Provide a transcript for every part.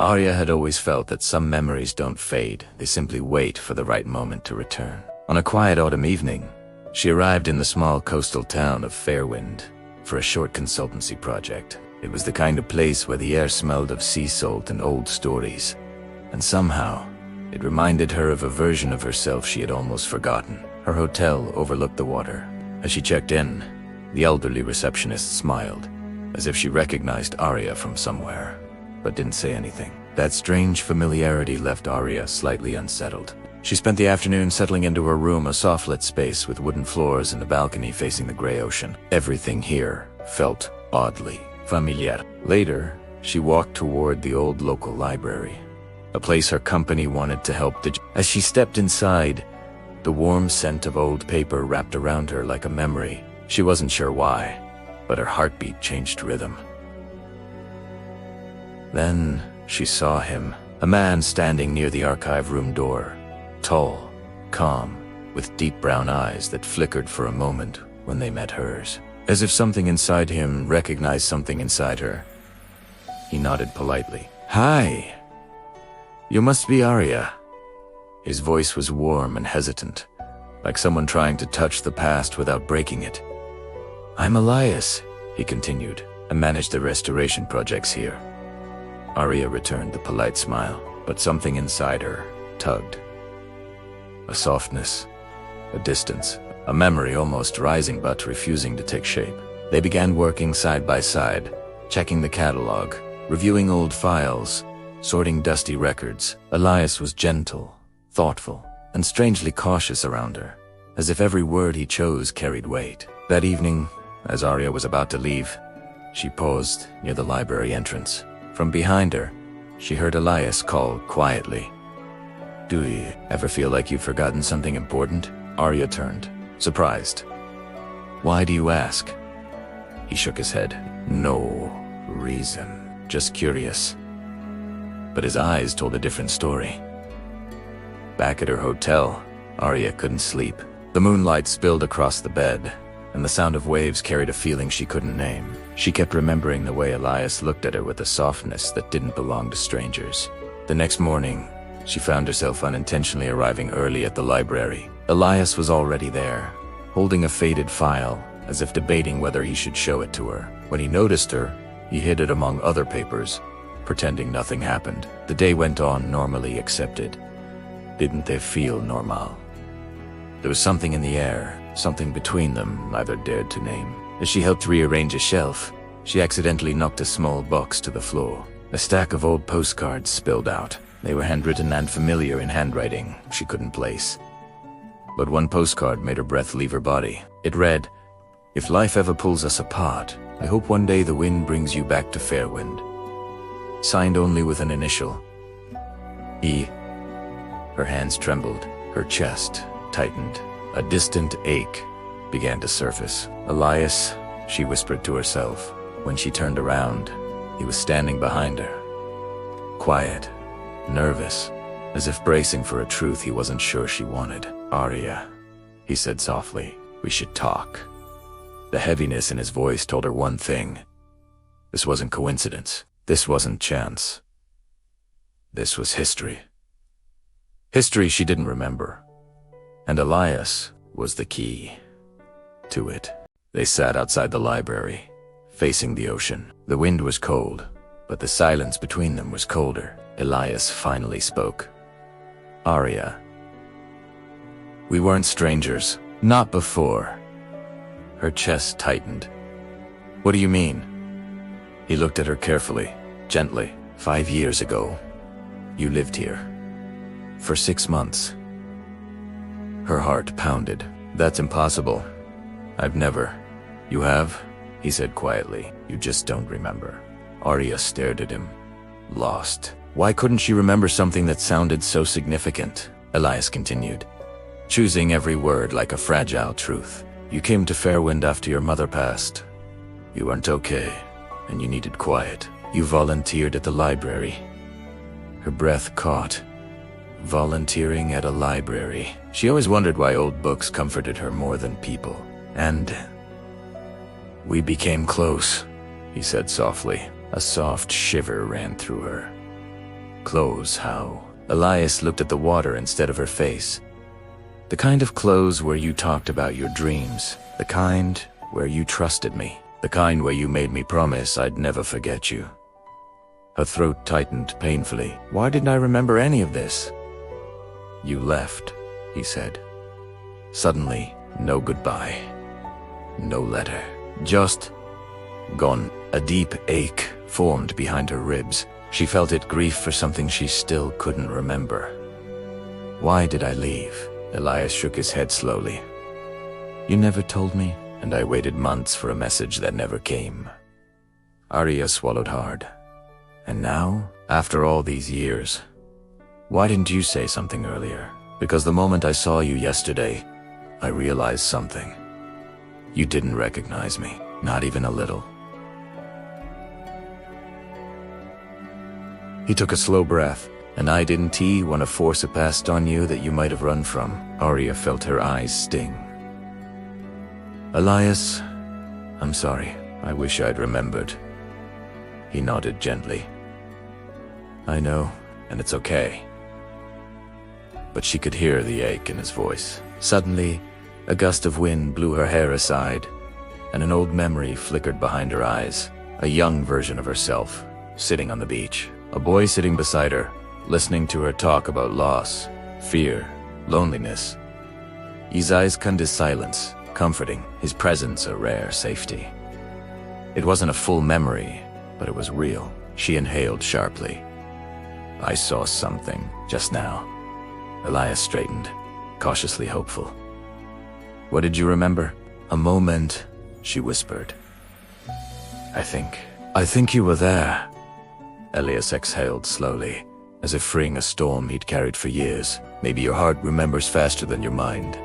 Aria had always felt that some memories don't fade, they simply wait for the right moment to return. On a quiet autumn evening, she arrived in the small coastal town of Fairwind for a short consultancy project. It was the kind of place where the air smelled of sea salt and old stories, and somehow, it reminded her of a version of herself she had almost forgotten. Her hotel overlooked the water. As she checked in, the elderly receptionist smiled, as if she recognized Aria from somewhere, but didn't say anything. That strange familiarity left Aria slightly unsettled. She spent the afternoon settling into her room, a soft-lit space with wooden floors and a balcony facing the gray ocean. Everything here felt oddly familiar. Later, she walked toward the old local library, a place her company wanted to help. As she stepped inside, the warm scent of old paper wrapped around her like a memory. She wasn't sure why, but her heartbeat changed rhythm. Then she saw him, a man standing near the archive room door, tall, calm, with deep brown eyes that flickered for a moment when they met hers. As if something inside him recognized something inside her, he nodded politely. "Hi. You must be Aria." His voice was warm and hesitant, like someone trying to touch the past without breaking it. "I'm Elias," he continued. "I manage the restoration projects here." Aria returned the polite smile, but something inside her tugged. A softness, a distance, a memory almost rising but refusing to take shape. They began working side by side, checking the catalog, reviewing old files, sorting dusty records. Elias was gentle, thoughtful, and strangely cautious around her, as if every word he chose carried weight. That evening, as Aria was about to leave, she paused near the library entrance. From behind her, she heard Elias call quietly. "Do you ever feel like you've forgotten something important?" Aria turned, surprised. "Why do you ask?" He shook his head. "No reason, just curious." But his eyes told a different story. Back at her hotel, Aria couldn't sleep. The moonlight spilled across the bed, and the sound of waves carried a feeling she couldn't name. She kept remembering the way Elias looked at her with a softness that didn't belong to strangers. The next morning, she found herself unintentionally arriving early at the library. Elias was already there, holding a faded file, as if debating whether he should show it to her. When he noticed her, he hid it among other papers, pretending nothing happened. The day went on normally accepted. Didn't they feel normal? There was something in the air, something between them neither dared to name. As she helped rearrange a shelf, she accidentally knocked a small box to the floor. A stack of old postcards spilled out. They were handwritten and familiar in handwriting she couldn't place. But one postcard made her breath leave her body. It read, "If life ever pulls us apart, I hope one day the wind brings you back to Fairwind." Signed only with an initial, E. Her hands trembled, her chest tightened. A distant ache began to surface. "Elias," she whispered to herself. When she turned around, he was standing behind her. Quiet, nervous, as if bracing for a truth he wasn't sure she wanted. "Aria," he said softly, "we should talk." The heaviness in his voice told her one thing. This wasn't coincidence. This wasn't chance. This was history. History she didn't remember. And Elias was the key to it. They sat outside the library, facing the ocean. The wind was cold, but the silence between them was colder. Elias finally spoke. "Aria, we weren't strangers. Not before." Her chest tightened. "What do you mean?" He looked at her carefully, gently. 5 years ago, you lived here. For 6 months. Her heart pounded. "That's impossible. I've never." "You have?" he said quietly. "You just don't remember." Aria stared at him, lost. Why couldn't she remember something that sounded so significant? Elias continued, choosing every word like a fragile truth. "You came to Fairwind after your mother passed. You weren't okay, and you needed quiet. You volunteered at the library." Her breath caught. Volunteering at a library. She always wondered why old books comforted her more than people. "And we became close," he said softly. A soft shiver ran through her. Clothes, how? Elias looked at the water instead of her face. The kind of clothes where you talked about your dreams. The kind where you trusted me. The kind where you made me promise I'd never forget you. Her throat tightened painfully. Why didn't I remember any of this? You left, he said. Suddenly, no goodbye. No letter. Just gone. A deep ache formed behind her ribs. She felt it, grief for something she still couldn't remember. Why did I leave? Elias shook his head slowly. You never told me, and I waited months for a message that never came. Aria swallowed hard. And now, after all these years, why didn't you say something earlier? Because the moment I saw you yesterday, I realized something. You didn't recognize me, not even a little. He took a slow breath. And I didn't want to force a past on you that you might have run from. Aria felt her eyes sting. Elias, I'm sorry. I wish I'd remembered. He nodded gently. I know, and it's okay. But she could hear the ache in his voice. Suddenly, a gust of wind blew her hair aside, and an old memory flickered behind her eyes. A young version of herself, sitting on the beach. A boy sitting beside her, listening to her talk about loss, fear, loneliness. His eyes come to silence, comforting, his presence a rare safety. It wasn't a full memory, but it was real. She inhaled sharply. I saw something just now. Elias straightened, cautiously hopeful. What did you remember? A moment, she whispered. I think you were there. Elias exhaled slowly, as if freeing a storm he'd carried for years. Maybe your heart remembers faster than your mind.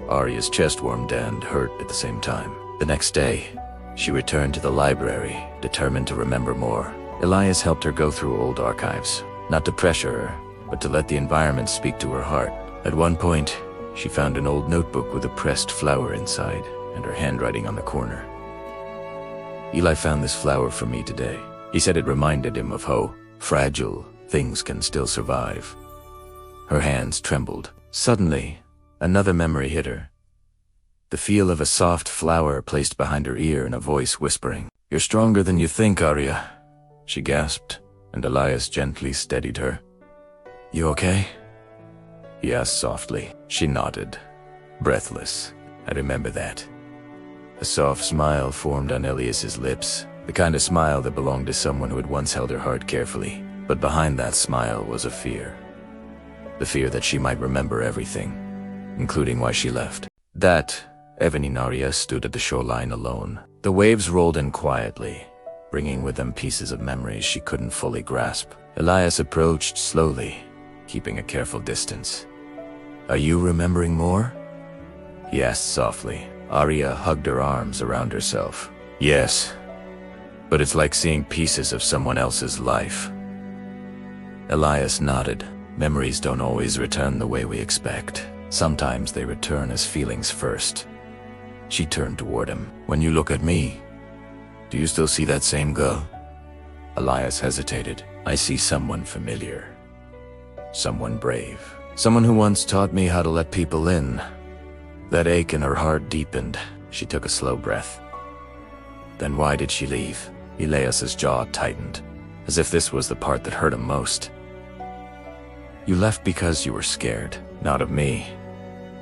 Aria's chest warmed and hurt at the same time. The next day, she returned to the library, determined to remember more. Elias helped her go through old archives, not to pressure her, but to let the environment speak to her heart. At one point, she found an old notebook with a pressed flower inside, and her handwriting on the corner. Eli found this flower for me today. He said it reminded him of how fragile things can still survive. Her hands trembled. Suddenly, another memory hit her. The feel of a soft flower placed behind her ear and a voice whispering. You're stronger than you think, Aria, she gasped, and Elias gently steadied her. You okay? He asked softly. She nodded, breathless. I remember that. A soft smile formed on Elias's lips, the kind of smile that belonged to someone who had once held her heart carefully. But behind that smile was a fear. The fear that she might remember everything, including why she left. That Ebony and Aria stood at the shoreline alone. The waves rolled in quietly, bringing with them pieces of memories she couldn't fully grasp. Elias approached slowly, keeping a careful distance. Are you remembering more? He asked softly. Aria hugged her arms around herself. Yes, but it's like seeing pieces of someone else's life. Elias nodded. Memories don't always return the way we expect. Sometimes they return as feelings first. She turned toward him. When you look at me, do you still see that same girl? Elias hesitated. I see someone familiar. Someone brave. Someone who once taught me how to let people in. That ache in her heart deepened. She took a slow breath. Then why did she leave? Elias's jaw tightened, as if this was the part that hurt him most. You left because you were scared, not of me,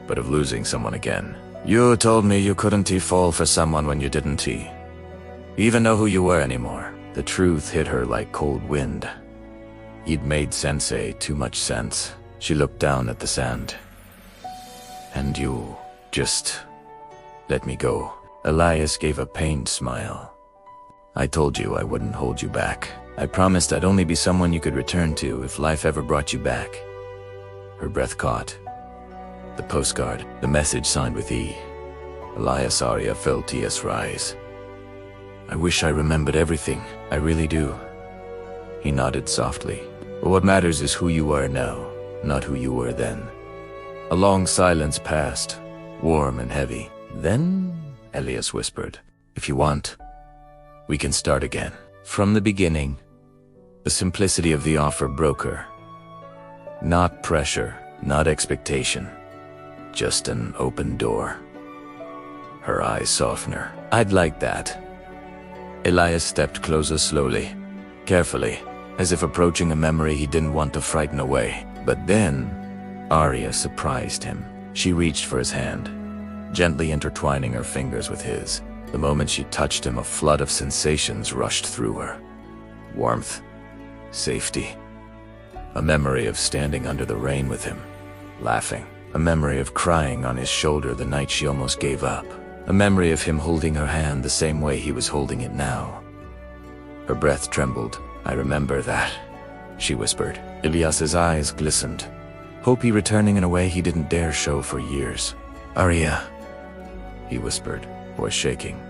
but of losing someone again. You told me you couldn't fall for someone when you didn't even know who you were anymore. The truth hit her like cold wind. He'd made Sensei too much sense. She looked down at the sand. And you just let me go. Elias gave a pained smile. I told you I wouldn't hold you back. I promised I'd only be someone you could return to if life ever brought you back. Her breath caught. The postcard, the message signed with E. Elias Aria felt tears rise. I wish I remembered everything. I really do. He nodded softly. But what matters is who you are now, not who you were then. A long silence passed, warm and heavy. Then, Elias whispered, if you want, we can start again. From the beginning. The simplicity of the offer broke her. Not pressure, not expectation, just an open door. Her eyes softened her. I'd like that. Elias stepped closer slowly, carefully, as if approaching a memory he didn't want to frighten away. But then, Aria surprised him. She reached for his hand, gently intertwining her fingers with his. The moment she touched him, a flood of sensations rushed through her. Warmth, safety, a memory of standing under the rain with him, laughing, a memory of crying on his shoulder the night she almost gave up, a memory of him holding her hand the same way he was holding it now. Her breath trembled. I remember that, she whispered. Elias's eyes glistened, hope he returning in a way he didn't dare show for years. Aria, he whispered, voice shaking.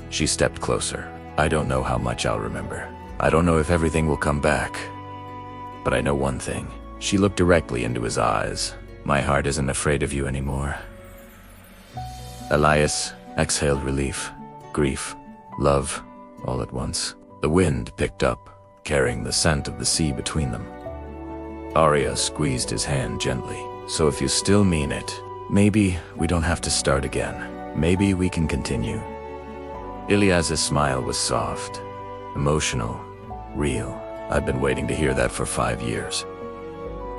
She stepped closer. I don't know how much I'll remember. I don't know if everything will come back. But I know one thing. She looked directly into his eyes. My heart isn't afraid of you anymore. Elias exhaled relief, grief, love, all at once. The wind picked up, carrying the scent of the sea between them. Aria squeezed his hand gently. So if you still mean it, maybe we don't have to start again. Maybe we can continue. Elias's smile was soft, emotional, real. I've been waiting to hear that for 5 years.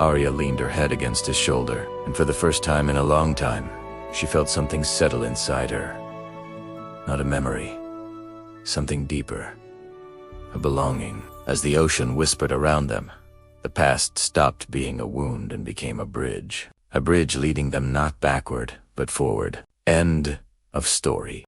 Aria leaned her head against his shoulder, and for the first time in a long time, she felt something settle inside her. Not a memory, something deeper, a belonging. As the ocean whispered around them, the past stopped being a wound and became a bridge. A bridge leading them not backward, but forward. End of story.